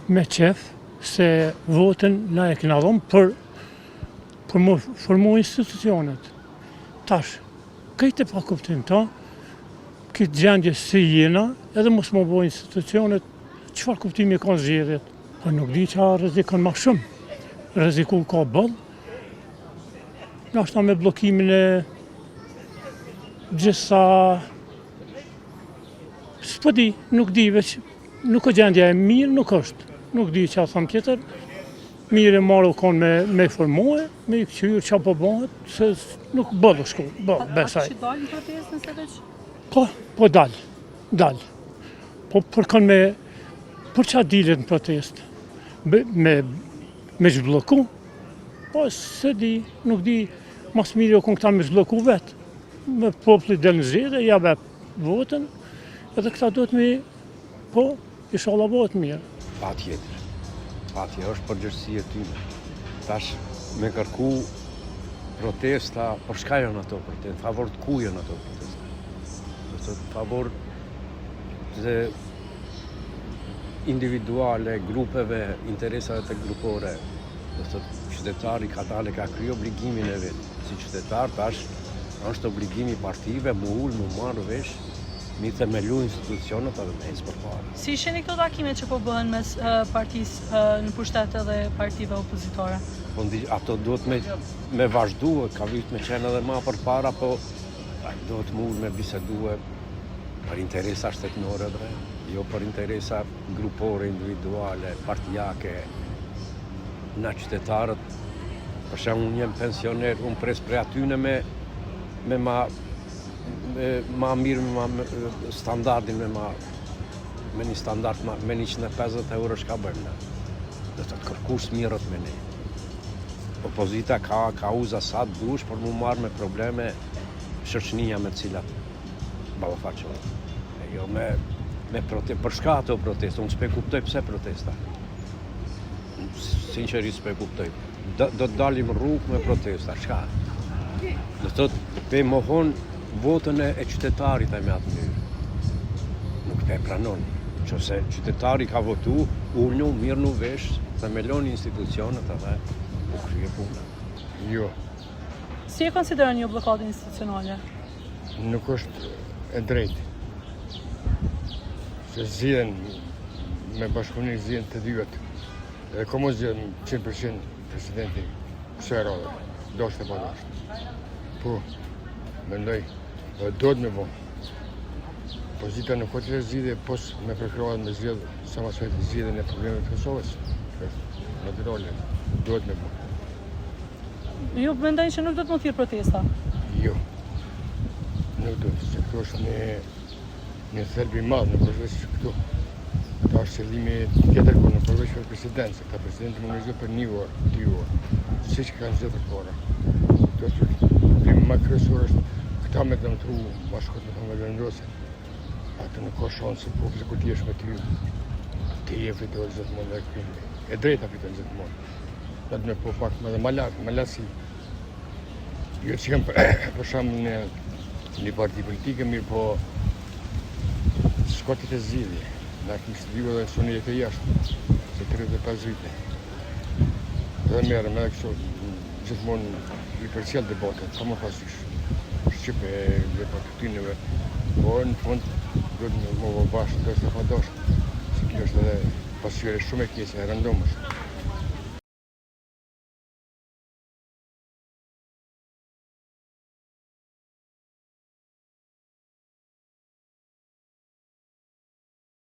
me qef se votën na e kena dhonë për më formu institucionet. Tash, këtë e pa kuptim ta, këtë gjendje si jena, edhe mos më bo institucionet, qëfar kuptimi ka zgjedhjet? Po nuk di që a rrezikon ma shumë. Rreziku ka bëll. Nashta me blokimin e gjithsa... S'po di, nuk di, veç nuk o gjendja e mirë, nuk është. Nuk di që a thëmë tjetër. Mirë e marrë u konë me formuhe, me i këqyrë që po bëhet, se nuk bëllë shku, besaj. A që dalë në protest nëse veç? Po dalë. Po për kanë me, për që a dilet në protest? Me zhblloku? Po se di, nuk di, mas mirë o konë këta me zhblloku vetë. Me populli del në zhjede, ja be votën, edhe këta duhet me, po, inshallah bëhet mirë. Patjetër është përgjërësi e tyne. Tash me kërku protesta, për shka janë ato protesta? Favor të ku janë ato protesta? Favor të individuale, grupeve, interesave të grupore. Qytetari ka dalë, ka kryo obligimin e vetë. Si qytetar, tash është obligimi partive, mu ullë, mu marrë vesh, mi themelu institucionet edhe me ecë përpara. Si sheni këto takime që po bëhen mes partisë në pushtet edhe partive opozitore? Ato duhet me vazhdu, ka vit me qenë edhe ma përpara, po duhet mu me bisedue për interesa shtetënore dhe, jo për interesa grupore, individuale, partijake, na qytetarët, për shemë unë jem pensioner, unë pres për atyne me ma mirë, me standardin, me një standard, me 150 euro shka bëjmë. Dhe të kërkush mirët me ne. Opozita ka uza sa të dush, për mu marrë me probleme shërqënia me cilat balafaqohet. Jo me protest, për shka ato protesta, unë s'pe kuptoj pse protesta. Sinqerisht s'pe kuptoj. Do të dalim rrugë me protesta, shka? Dhe të pe mohon votën e qytetarit e me atë njërë. Nuk pe pranon. Qëse qytetari ka votu, ullë mirë në vesh, themelon institucionet edhe u krye puna. Jo. Si e konsideron një blokadë institucionale? Nuk është e drejtë. Se zhjen, me bashkëpunim zhjen të dyët. Edhe komo zhjen 100% presidenti kësaj rrode. Doshte pa doshte. Po, mendoj, duhet me bo. Pozita nuk o të zhjede, pos me preferohet me zhjede, sa ma sojtë zhjede në problemet të Kosovës. Naturale, duhet me bo. Ju mendojnë që nuk do të më thirë protesta? Jo. Nuk do të, se këto është një thelbi madhë, nuk është veç këtu. Këta është qëllimi tjetër, kur nuk është veç për president, se këta presidenti më nëzjo për 1 orë, 2 orë. Si që kanë zhjetër kora. Këto është problemi ma kryesor është këta me të mëtru, ma shkot me të më vendose. Atë nuk ka shansë, se populli kur t'jesh me ty, ti e fitojnë gjithmonë dhe këpinde. E drejta fitojnë gjithmonë. Dhe me po pak me dhe ma lartë si. Jo që kem për shamë një parti politike, mirë po shkotit e zhjidhje. Në këmë studiu dhe së një jetë e jashtë, se 35 vite. Dhe merë me dhe kështu gjithmonë i përcjell debatet, ka më pasysh. Shqipe dhe partitynëve, po në fund duhet më bashkë të është e padoshtë. Se kjo është edhe pasyre shumë e kjesë e rëndomës.